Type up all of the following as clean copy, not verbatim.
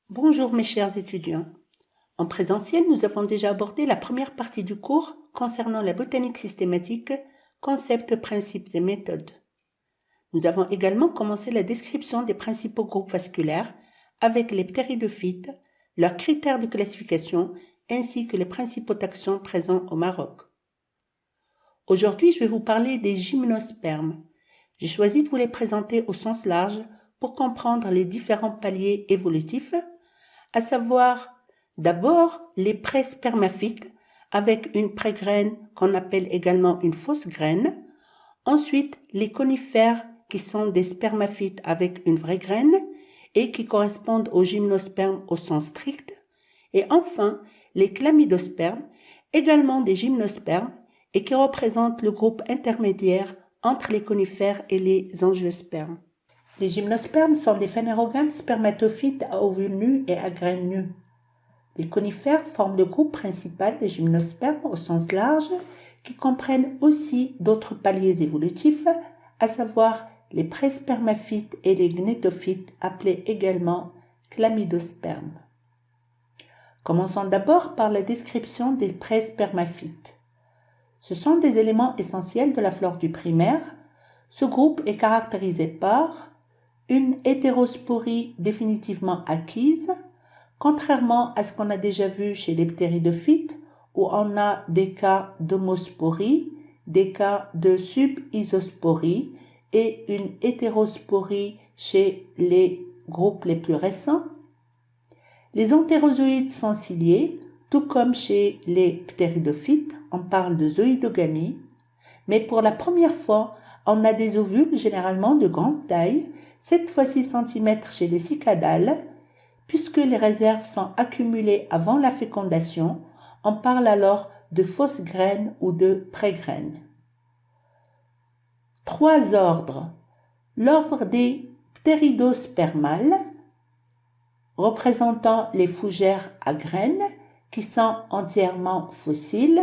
Bonjour mes chers étudiants. En présentiel, nous avons déjà abordé la première partie du cours concernant la botanique systématique, concepts, principes et méthodes. Nous avons également commencé la description des principaux groupes vasculaires avec les ptéridophytes, leurs critères de classification ainsi que les principaux taxons présents au Maroc. Aujourd'hui, je vais vous parler des gymnospermes. J'ai choisi de vous les présenter au sens large pour comprendre les différents paliers évolutifs, à savoir d'abord les préspermaphytes avec une prégraine qu'on appelle également une fausse graine, ensuite les conifères qui sont des spermaphytes avec une vraie graine et qui correspondent aux gymnospermes au sens strict, et enfin les chlamydospermes, également des gymnospermes et qui représentent le groupe intermédiaire entre les conifères et les angiospermes. Les gymnospermes sont des phanérogames spermatophytes à ovules nus et à graines nues. Les conifères forment le groupe principal des gymnospermes au sens large, qui comprennent aussi d'autres paliers évolutifs, à savoir les préspermaphytes et les gnetophytes, appelés également chlamydospermes. Commençons d'abord par la description des préspermaphytes. Ce sont des éléments essentiels de la flore du primaire. Ce groupe est caractérisé par une hétérosporie définitivement acquise, contrairement à ce qu'on a déjà vu chez les ptéridophytes, où on a des cas d'homosporie, des cas de subisosporie et une hétérosporie chez les groupes les plus récents. Les entérozoïdes sont ciliés, tout comme chez les ptéridophytes, on parle de zoïdogamie, mais pour la première fois, on a des ovules généralement de grande taille, 7 fois 6 cm chez les cicadales. Puisque les réserves sont accumulées avant la fécondation, on parle alors de fausses graines ou de prégraines. 3 ordres. L'ordre des ptéridospermales, représentant les fougères à graines qui sont entièrement fossiles.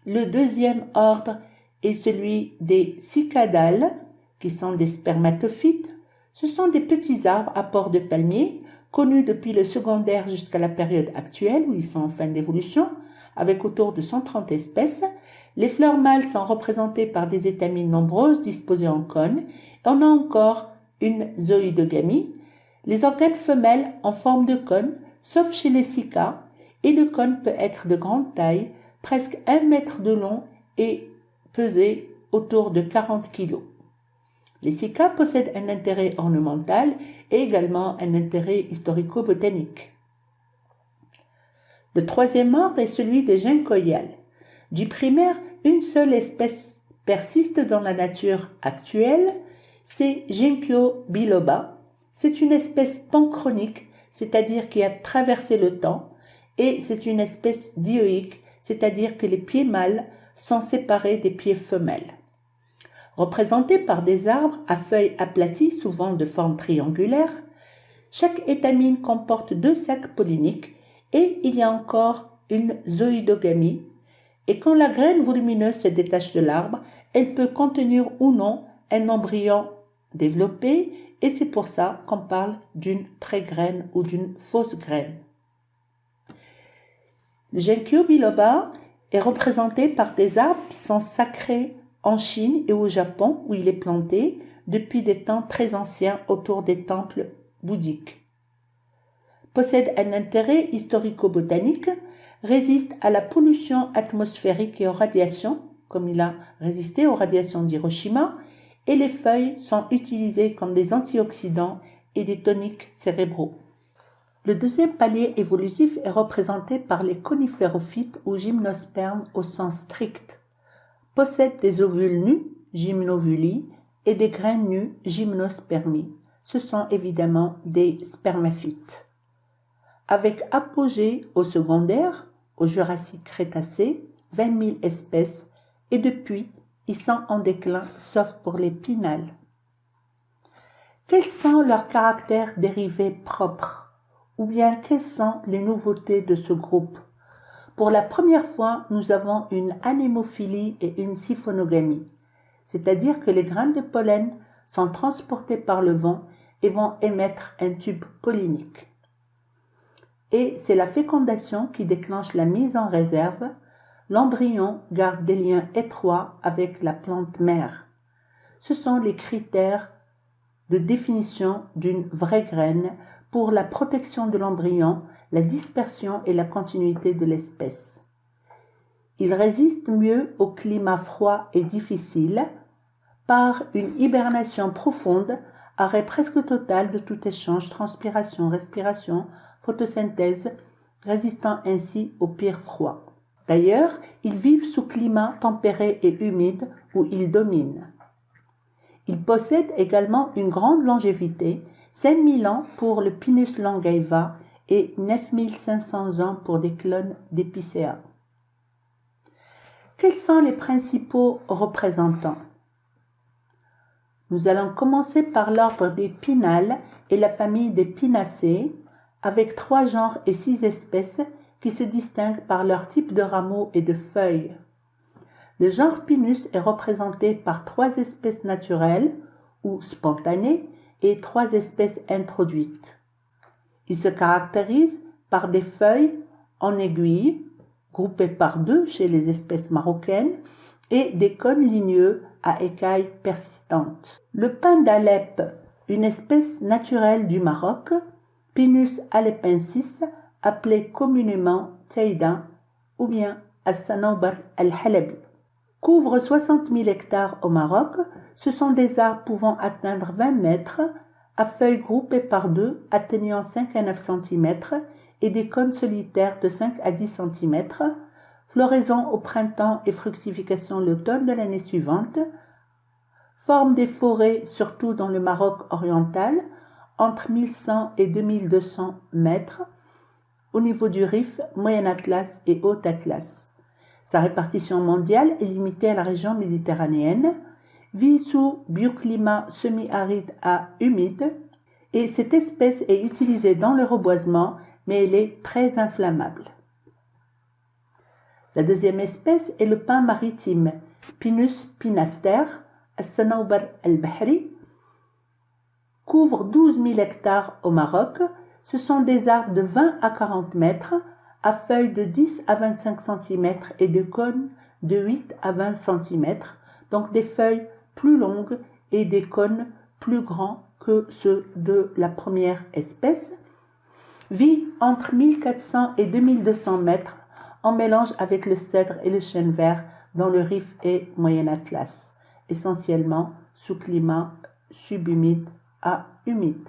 Le deuxième ordre est celui des cicadales, qui sont des spermatophytes. Ce sont des petits arbres à port de palmier, connus depuis le secondaire jusqu'à la période actuelle où ils sont en fin d'évolution, avec autour de 130 espèces. Les fleurs mâles sont représentées par des étamines nombreuses disposées en cône. Et on a encore une zoïdogamie. Les organes femelles en forme de cône, sauf chez les cicas, et le cône peut être de grande taille, presque 1 mètre de long et peser autour de 40 kg. Les cicas possèdent un intérêt ornemental et également un intérêt historico-botanique. Le troisième ordre est celui des ginkgoiales. Du primaire, une seule espèce persiste dans la nature actuelle, c'est Ginkgo biloba. C'est une espèce panchronique, c'est-à-dire qui a traversé le temps, et c'est une espèce dioïque, c'est-à-dire que les pieds mâles sont séparés des pieds femelles. Représentés par des arbres à feuilles aplaties, souvent de forme triangulaire, chaque étamine comporte 2 sacs polliniques et il y a encore une zoïdogamie. Et quand la graine volumineuse se détache de l'arbre, elle peut contenir ou non un embryon développé et c'est pour ça qu'on parle d'une prégraine ou d'une fausse graine. Le Ginkgo biloba est représenté par des arbres qui sont sacrés en Chine et au Japon où il est planté depuis des temps très anciens autour des temples bouddhiques. Possède un intérêt historico-botanique, résiste à la pollution atmosphérique et aux radiations, comme il a résisté aux radiations d'Hiroshima, et les feuilles sont utilisées comme des antioxydants et des toniques cérébraux. Le deuxième palier évolutif est représenté par les coniférophytes ou gymnospermes au sens strict. Possèdent des ovules nus, gymnovulie, et des graines nues, gymnospermies. Ce sont évidemment des spermaphytes. Avec apogée au secondaire, au Jurassique-Crétacé, 20 000 espèces, et depuis, ils sont en déclin, sauf pour les pinales. Quels sont leurs caractères dérivés propres, ou bien quelles sont les nouveautés de ce groupe? Pour la première fois, nous avons une anémophilie et une siphonogamie, c'est-à-dire que les graines de pollen sont transportées par le vent et vont émettre un tube pollinique. et c'est la fécondation qui déclenche la mise en réserve. L'embryon garde des liens étroits avec la plante mère. Ce sont les critères de définition d'une vraie graine pour la protection de l'embryon, la dispersion et la continuité de l'espèce. Il résiste mieux au climat froid et difficile par une hibernation profonde, arrêt presque total de tout échange, transpiration, respiration, photosynthèse, résistant ainsi au pire froid. D'ailleurs, ils vivent sous climat tempéré et humide où ils dominent. Ils possèdent également une grande longévité, 5000 ans pour le Pinus longaiva et 9500 ans pour des clones d'Epicea. Quels sont les principaux représentants? Nous allons commencer par l'ordre des Pinales et la famille des Pinacées, avec 3 genres et 6 espèces qui se distinguent par leur type de rameaux et de feuilles. Le genre Pinus est représenté par 3 espèces naturelles ou spontanées et 3 espèces introduites. Il se caractérise par des feuilles en aiguille, groupées par 2 chez les espèces marocaines, et des cônes ligneux à écailles persistantes. Le pin d'Alep, une espèce naturelle du Maroc, Pinus alepensis, appelé communément Teida ou bien As-Sanawbar al-Halabi, couvre 60 000 hectares au Maroc. Ce sont des arbres pouvant atteindre 20 mètres, à feuilles groupées par 2 atteignant 5 à 9 cm et des cônes solitaires de 5 à 10 cm, floraison au printemps et fructification l'automne de l'année suivante, forme des forêts surtout dans le Maroc oriental, entre 1100 et 2200 mètres, au niveau du Rif, Moyen Atlas et Haut Atlas. Sa répartition mondiale est limitée à la région méditerranéenne, vit sous bioclimat semi-aride à humide, et cette espèce est utilisée dans le reboisement, mais elle est très inflammable. La deuxième espèce est le pin maritime, Pinus pinaster, As-Sanawbar al-Bahri, couvre 12 000 hectares au Maroc. Ce sont des arbres de 20 à 40 mètres, à feuilles de 10 à 25 cm et de cônes de 8 à 20 cm, donc des feuilles plus longues et des cônes plus grands que ceux de la première espèce. Vit entre 1400 et 2200 mètres en mélange avec le cèdre et le chêne vert dans le Rif et Moyen Atlas, essentiellement sous climat subhumide à humide.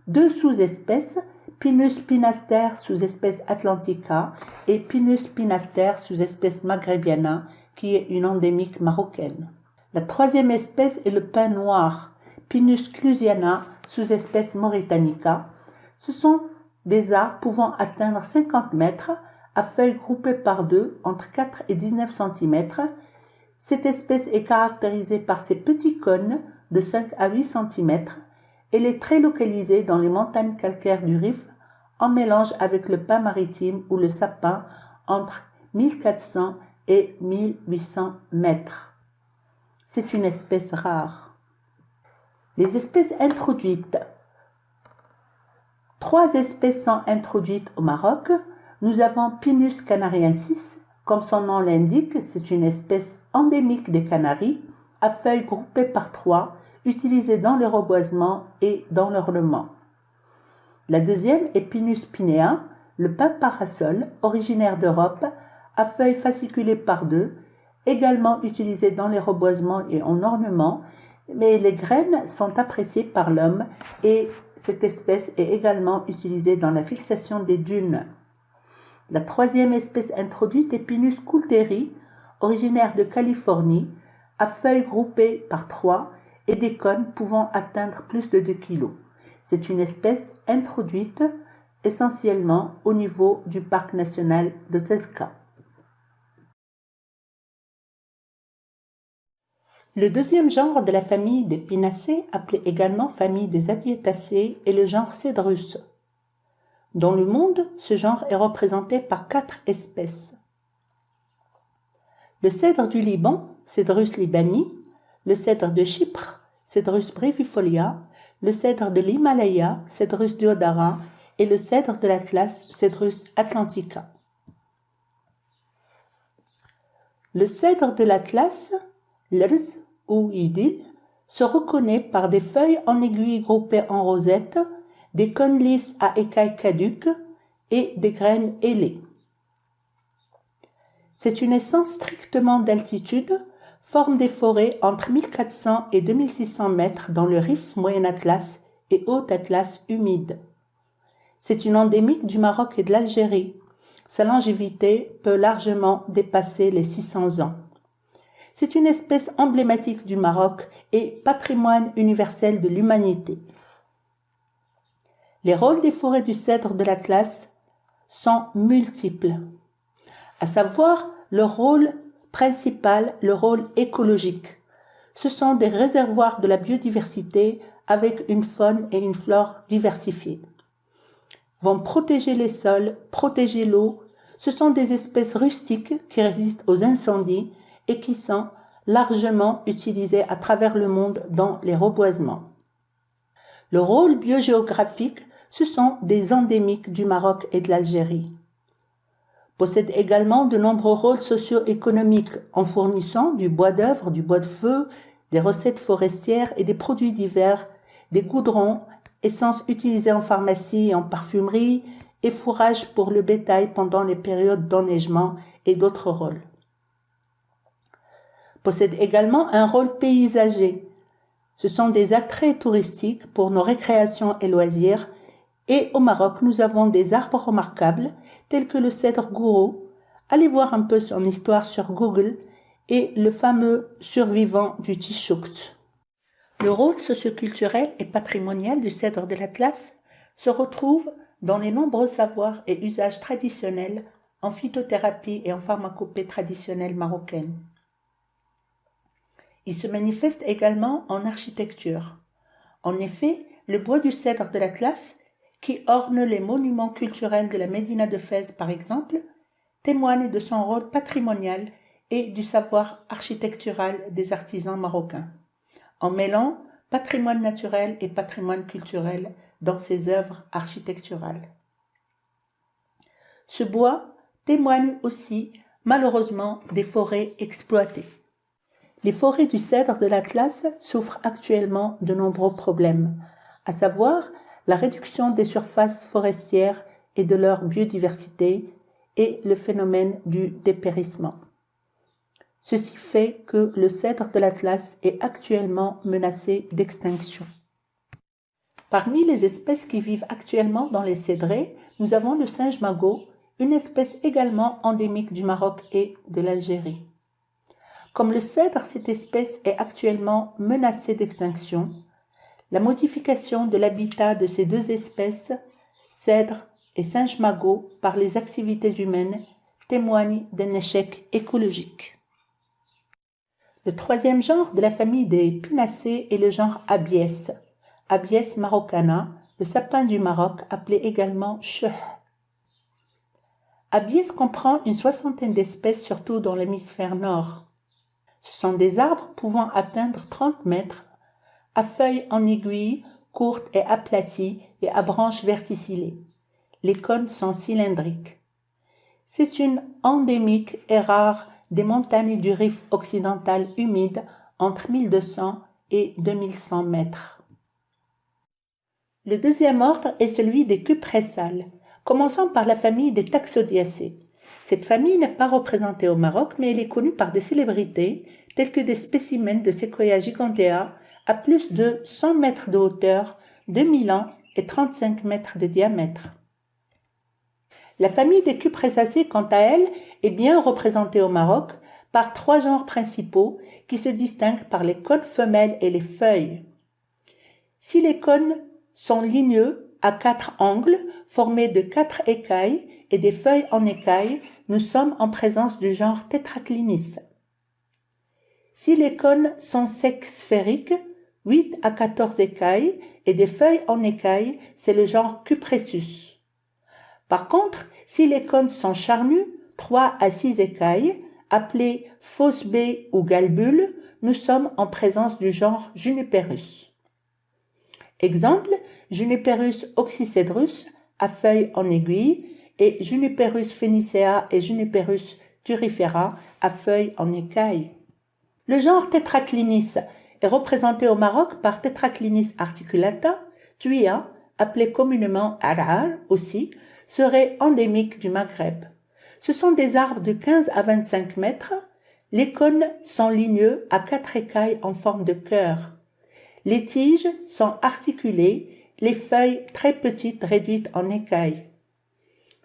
2 sous-espèces, Pinus pinaster sous-espèce atlantica et Pinus pinaster sous-espèce maghrébiana, qui est une endémique marocaine. La troisième espèce est le pin noir, Pinus clusiana sous-espèce mauritanica. Ce sont des arbres pouvant atteindre 50 mètres, à feuilles groupées par 2 entre 4 et 19 cm. Cette espèce est caractérisée par ses petits cônes de 5 à 8 cm. Elle est très localisée dans les montagnes calcaires du Rif, en mélange avec le pin maritime ou le sapin entre 1400 et 1800 mètres. C'est une espèce rare. Les espèces introduites. 3 espèces sont introduites au Maroc. Nous avons Pinus canariensis, comme son nom l'indique, c'est une espèce endémique des Canaries, à feuilles groupées par 3, utilisée dans le reboisement et dans l'ornement. La deuxième est Pinus pinea, le pin parasol, originaire d'Europe, à feuilles fasciculées par 2, également utilisé dans les reboisements et en ornement, mais les graines sont appréciées par l'homme et cette espèce est également utilisée dans la fixation des dunes. La troisième espèce introduite est Pinus coulteri, originaire de Californie, à feuilles groupées par 3 et des cônes pouvant atteindre plus de 2 kg. C'est une espèce introduite essentiellement au niveau du parc national de Tezca. Le deuxième genre de la famille des Pinacées, appelé également famille des Abietacées, est le genre Cedrus. Dans le monde, ce genre est représenté par 4 espèces. Le cèdre du Liban, Cedrus libani, le cèdre de Chypre, Cedrus brevifolia, le cèdre de l'Himalaya, Cedrus deodara, et le cèdre de l'Atlas, Cedrus atlantica. Le cèdre de l'Atlas, l'Irz ou Idil, se reconnaît par des feuilles en aiguilles groupées en rosettes, des cônes lisses à écailles caduques et des graines ailées. C'est une essence strictement d'altitude, forme des forêts entre 1400 et 2600 mètres dans le Rif Moyen Atlas et Haut Atlas humide. C'est une endémique du Maroc et de l'Algérie. Sa longévité peut largement dépasser les 600 ans. C'est une espèce emblématique du Maroc et patrimoine universel de l'humanité. Les rôles des forêts du cèdre de l'Atlas sont multiples, à savoir leur rôle principal, le rôle écologique. Ce sont des réservoirs de la biodiversité avec une faune et une flore diversifiées. Vont protéger les sols, protéger l'eau. Ce sont des espèces rustiques qui résistent aux incendies et qui sont largement utilisées à travers le monde dans les reboisements. Le rôle biogéographique, ce sont des endémiques du Maroc et de l'Algérie. Possède également de nombreux rôles socio-économiques en fournissant du bois d'œuvre, du bois de feu, des recettes forestières et des produits divers, des goudrons, essences utilisées en pharmacie et en parfumerie et fourrage pour le bétail pendant les périodes d'enneigement et d'autres rôles. Possède également un rôle paysager. Ce sont des attraits touristiques pour nos récréations et loisirs. Et au Maroc, nous avons des arbres remarquables tels que le cèdre gourou. Allez voir un peu son histoire sur Google et le fameux survivant du Tichoukt. Le rôle socioculturel et patrimonial du cèdre de l'Atlas se retrouve dans les nombreux savoirs et usages traditionnels en phytothérapie et en pharmacopée traditionnelle marocaine. Il se manifeste également en architecture. En effet, le bois du cèdre de l'Atlas, qui orne les monuments culturels de la Médina de Fès par exemple, témoigne de son rôle patrimonial et du savoir architectural des artisans marocains, en mêlant patrimoine naturel et patrimoine culturel dans ses œuvres architecturales. Ce bois témoigne aussi, malheureusement, des forêts exploitées. Les forêts du cèdre de l'Atlas souffrent actuellement de nombreux problèmes, à savoir la réduction des surfaces forestières et de leur biodiversité et le phénomène du dépérissement. Ceci fait que le cèdre de l'Atlas est actuellement menacé d'extinction. Parmi les espèces qui vivent actuellement dans les cèdrés, nous avons le singe magot, une espèce également endémique du Maroc et de l'Algérie. Comme le cèdre, cette espèce est actuellement menacée d'extinction. La modification de l'habitat de ces deux espèces, cèdre et singe magot, par les activités humaines, témoigne d'un échec écologique. Le troisième genre de la famille des pinacées est le genre Abies, Abies marocana, le sapin du Maroc, appelé également chouh. Abies comprend une soixantaine d'espèces, surtout dans l'hémisphère nord. Ce sont des arbres pouvant atteindre 30 mètres, à feuilles en aiguille, courtes et aplaties et à branches verticillées. Les cônes sont cylindriques. C'est une endémique et rare des montagnes du Rif occidental humide entre 1200 et 2100 mètres. Le deuxième ordre est celui des cupressales, commençant par la famille des Taxodiacées. Cette famille n'est pas représentée au Maroc, mais elle est connue par des célébrités telles que des spécimens de Sequoia gigantea à plus de 100 mètres de hauteur, 2000 ans et 35 mètres de diamètre. La famille des cupressacées, quant à elle, est bien représentée au Maroc par trois genres principaux qui se distinguent par les cônes femelles et les feuilles. Si les cônes sont ligneux à 4 angles formés de 4 écailles et des feuilles en écailles, nous sommes en présence du genre Tetraclinis. Si les cônes sont secs sphériques, 8 à 14 écailles et des feuilles en écailles, c'est le genre Cupressus. Par contre, si les cônes sont charnus, 3 à 6 écailles, appelés fausse baie ou galbule, nous sommes en présence du genre Juniperus. Exemple, Juniperus oxycedrus, à feuilles en aiguille, et Juniperus phoenicea et Juniperus turifera à feuilles en écailles. Le genre Tetraclinis est représenté au Maroc par Tetraclinis articulata, tuia, appelé communément arar aussi, serait endémique du Maghreb. Ce sont des arbres de 15 à 25 mètres. Les cônes sont ligneux à 4 écailles en forme de cœur. Les tiges sont articulées, les feuilles très petites réduites en écailles.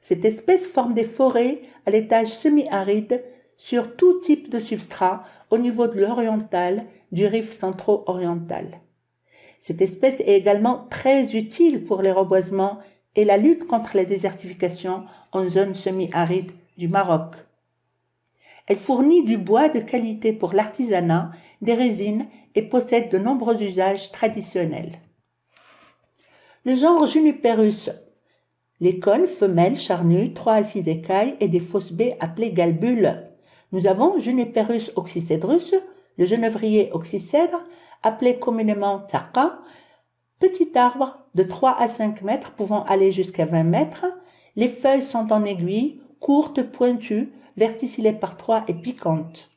Cette espèce forme des forêts à l'étage semi-aride sur tout type de substrat au niveau de l'oriental, du Rif centro-oriental. Cette espèce est également très utile pour les reboisements et la lutte contre la désertification en zone semi-aride du Maroc. Elle fournit du bois de qualité pour l'artisanat, des résines et possède de nombreux usages traditionnels. Le genre Juniperus. Les cônes femelles charnues, 3 à 6 écailles et des fausses baies appelées galbules. Nous avons Juniperus oxycedrus, le genévrier oxycèdre, appelé communément taqa, petit arbre de 3 à 5 mètres pouvant aller jusqu'à 20 mètres. Les feuilles sont en aiguille, courtes, pointues, verticillées par 3 et piquantes.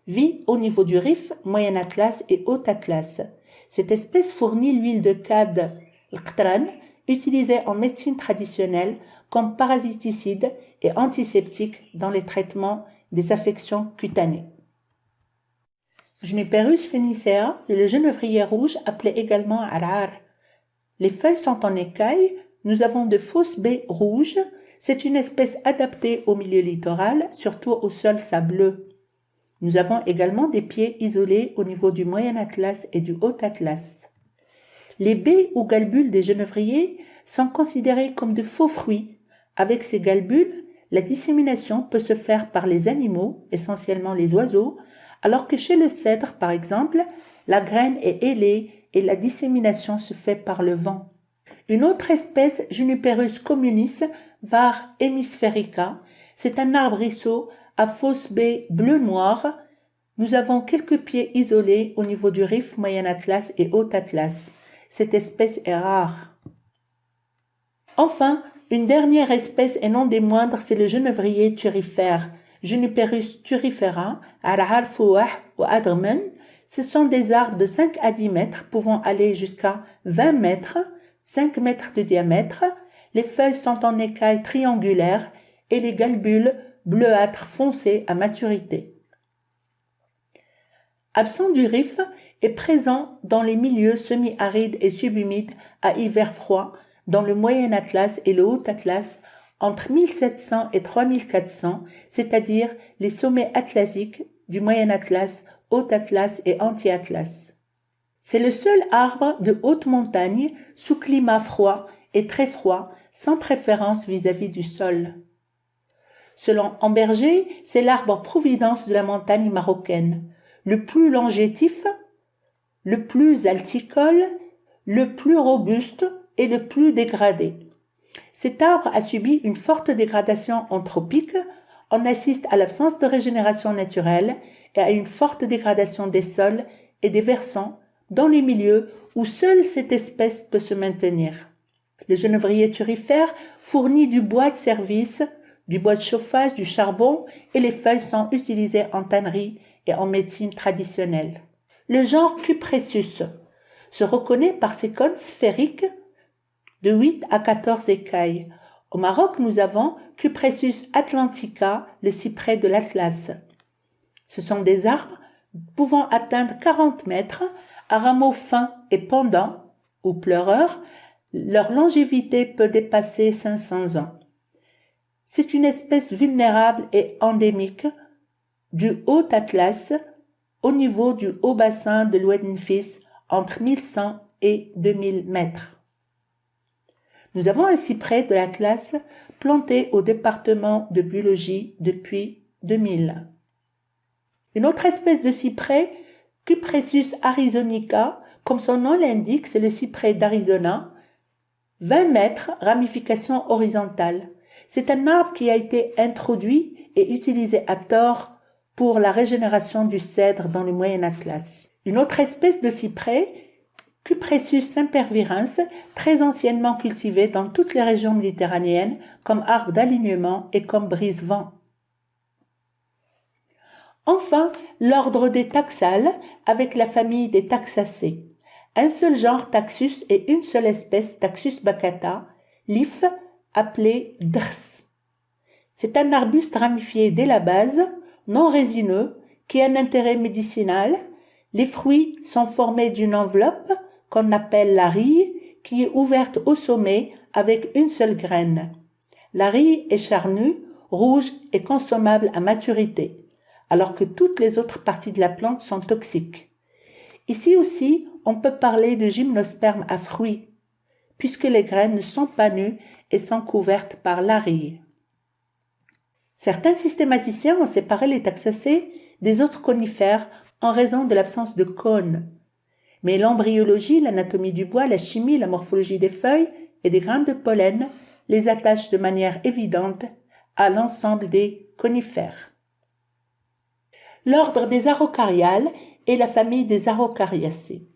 Vit au niveau du Rif, Moyen Atlas et Haut Atlas. Cette espèce fournit l'huile de cad, l'qtran, utilisée en médecine traditionnelle comme parasiticide et antiseptique dans les traitements des affections cutanées. Juniperus phoenicea est le genévrier rouge appelé également arar. Les feuilles sont en écailles. Nous avons de fausses baies rouges. C'est une espèce adaptée au milieu littoral, surtout au sol sableux. Nous avons également des pieds isolés au niveau du Moyen Atlas et du Haut Atlas. Les baies ou galbules des genévriers sont considérés comme de faux fruits. Avec ces galbules, la dissémination peut se faire par les animaux, essentiellement les oiseaux, alors que chez le cèdre, par exemple, la graine est ailée et la dissémination se fait par le vent. Une autre espèce, Juniperus communis, var hemispherica, c'est un arbrisseau à fausses baies bleu-noir. Nous avons quelques pieds isolés au niveau du Rif, Moyen Atlas et Haut Atlas. Cette espèce est rare. Enfin, une dernière espèce et non des moindres, c'est le genévrier turifère, Juniperus turifera, arar fouah ou adrmen. Ce sont des arbres de 5 à 10 mètres pouvant aller jusqu'à 20 mètres, 5 mètres de diamètre. Les feuilles sont en écailles triangulaires et les galbules bleuâtres foncés à maturité. Absent du Rif, est présent dans les milieux semi-arides et subhumides à hiver froid, dans le Moyen Atlas et le Haut Atlas, entre 1700 et 3400, c'est-à-dire les sommets atlasiques du Moyen Atlas, Haut Atlas et Anti-Atlas. C'est le seul arbre de haute montagne sous climat froid et très froid, sans préférence vis-à-vis du sol. Selon Amberger, c'est l'arbre providence de la montagne marocaine, le plus longétif, le plus alticole, le plus robuste et le plus dégradé. Cet arbre a subi une forte dégradation anthropique. On assiste à l'absence de régénération naturelle et à une forte dégradation des sols et des versants dans les milieux où seule cette espèce peut se maintenir. Le genévrier turifère fournit du bois de service, du bois de chauffage, du charbon et les feuilles sont utilisées en tannerie et en médecine traditionnelle. Le genre Cupressus se reconnaît par ses cônes sphériques de 8 à 14 écailles. Au Maroc, nous avons Cupressus atlantica, le cyprès de l'Atlas. Ce sont des arbres pouvant atteindre 40 mètres, à rameaux fins et pendants ou pleureurs. Leur longévité peut dépasser 500 ans. C'est une espèce vulnérable et endémique du Haut Atlas au niveau du haut bassin de l'Oued-Nfis entre 1100 et 2000 mètres. Nous avons un cyprès de l'Atlas planté au département de biologie depuis 2000. Une autre espèce de cyprès, Cupressus arizonica, comme son nom l'indique, c'est le cyprès d'Arizona, 20 mètres, ramification horizontale. C'est un arbre qui a été introduit et utilisé à tort pour la régénération du cèdre dans le Moyen Atlas. Une autre espèce de cyprès, Cupressus sempervirens, très anciennement cultivé dans toutes les régions méditerranéennes comme arbre d'alignement et comme brise-vent. Enfin, l'ordre des taxales avec la famille des taxacées. Un seul genre Taxus et une seule espèce Taxus baccata, l'if appelé drs. C'est un arbuste ramifié dès la base, non résineux, qui a un intérêt médicinal. Les fruits sont formés d'une enveloppe qu'on appelle la rille, qui est ouverte au sommet avec une seule graine. La rille est charnue, rouge et consommable à maturité, alors que toutes les autres parties de la plante sont toxiques. Ici aussi, on peut parler de gymnosperme à fruits, puisque les graines ne sont pas nues et sont couvertes par la rille. Certains systématiciens ont séparé les taxacées des autres conifères en raison de l'absence de cônes. Mais l'embryologie, l'anatomie du bois, la chimie, la morphologie des feuilles et des grains de pollen les attachent de manière évidente à l'ensemble des conifères. L'ordre des Araucariales est la famille des Araucariacées.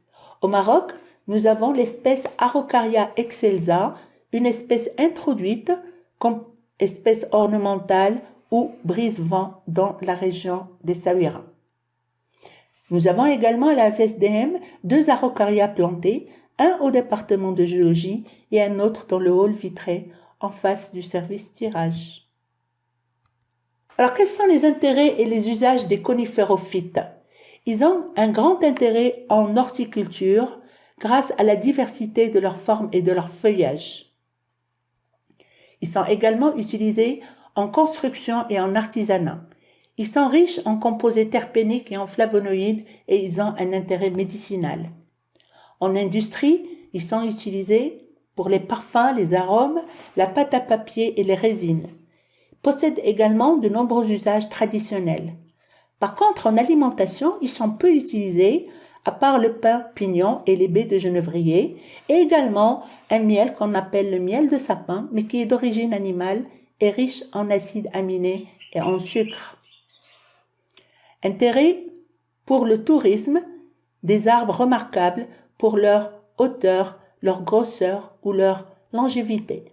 Au Maroc, nous avons l'espèce Araucaria excelsa, une espèce introduite comme espèce ornementale ou brise-vent dans la région d'Essaouira. Nous avons également à la FSDM 2 Araucaria plantés, un au département de géologie et un autre dans le hall vitré en face du service tirage. Alors, quels sont les intérêts et les usages des coniférophytes? Ils ont un grand intérêt en horticulture grâce à la diversité de leurs formes et de leur feuillage. Ils sont également utilisés en construction et en artisanat. Ils sont riches en composés terpéniques et en flavonoïdes et ils ont un intérêt médicinal. En industrie, ils sont utilisés pour les parfums, les arômes, la pâte à papier et les résines. Ils possèdent également de nombreux usages traditionnels. Par contre, en alimentation, ils sont peu utilisés, à part le pain pignon et les baies de genévrier, et également un miel qu'on appelle le miel de sapin, mais qui est d'origine animale et riche en acides aminés et en sucre. Intérêt pour le tourisme, des arbres remarquables pour leur hauteur, leur grosseur ou leur longévité.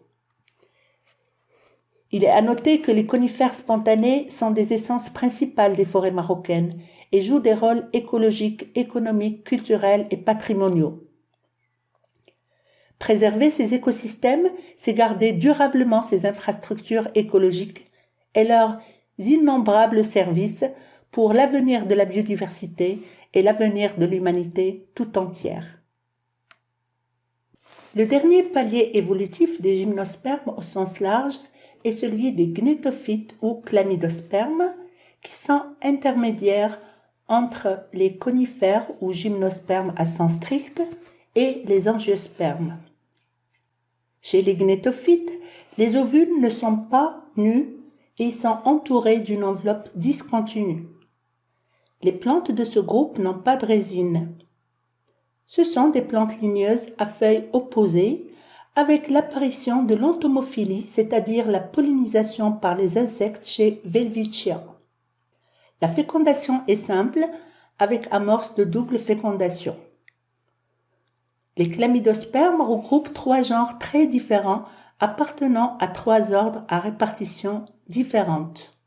Il est à noter que les conifères spontanés sont des essences principales des forêts marocaines et jouent des rôles écologiques, économiques, culturels et patrimoniaux. Préserver ces écosystèmes, c'est garder durablement ces infrastructures écologiques et leurs innombrables services pour l'avenir de la biodiversité et l'avenir de l'humanité tout entière. Le dernier palier évolutif des gymnospermes au sens large est celui des gnetophytes ou chlamydospermes, qui sont intermédiaires entre les conifères ou gymnospermes à sens strict et les angiospermes. Chez les gnetophytes, les ovules ne sont pas nus et ils sont entourés d'une enveloppe discontinue. Les plantes de ce groupe n'ont pas de résine. Ce sont des plantes ligneuses à feuilles opposées avec l'apparition de l'entomophilie, c'est-à-dire la pollinisation par les insectes chez Welwitschia. La fécondation est simple avec amorce de double fécondation. Les chlamydospermes regroupent 3 genres très différents appartenant à 3 ordres à répartition différente.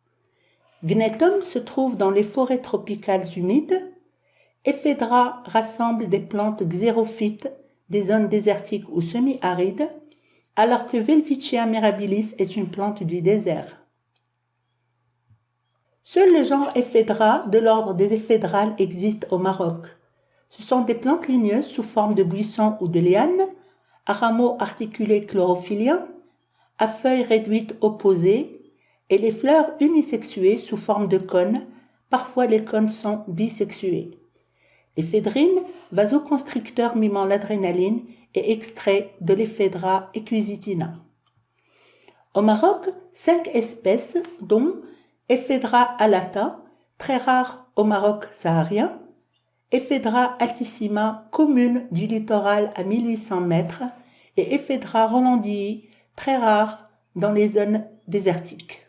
Gnetum se trouve dans les forêts tropicales humides. Ephedra rassemble des plantes xérophytes des zones désertiques ou semi-arides, alors que Welwitschia mirabilis est une plante du désert. Seul le genre Ephedra de l'ordre des éphédrales existe au Maroc. Ce sont des plantes ligneuses sous forme de buissons ou de lianes, à rameaux articulés chlorophylliens, à feuilles réduites opposées, et les fleurs unisexuées sous forme de cônes. Parfois les cônes sont bisexués. L'éphédrine, vasoconstricteur mimant l'adrénaline, est extrait de l'Ephedra equisitina. Au Maroc, 5 espèces, dont Ephedra alata, très rare au Maroc saharien, Ephedra altissima, commune du littoral à 1800 mètres, et Ephedra rolandii, très rare dans les zones désertiques.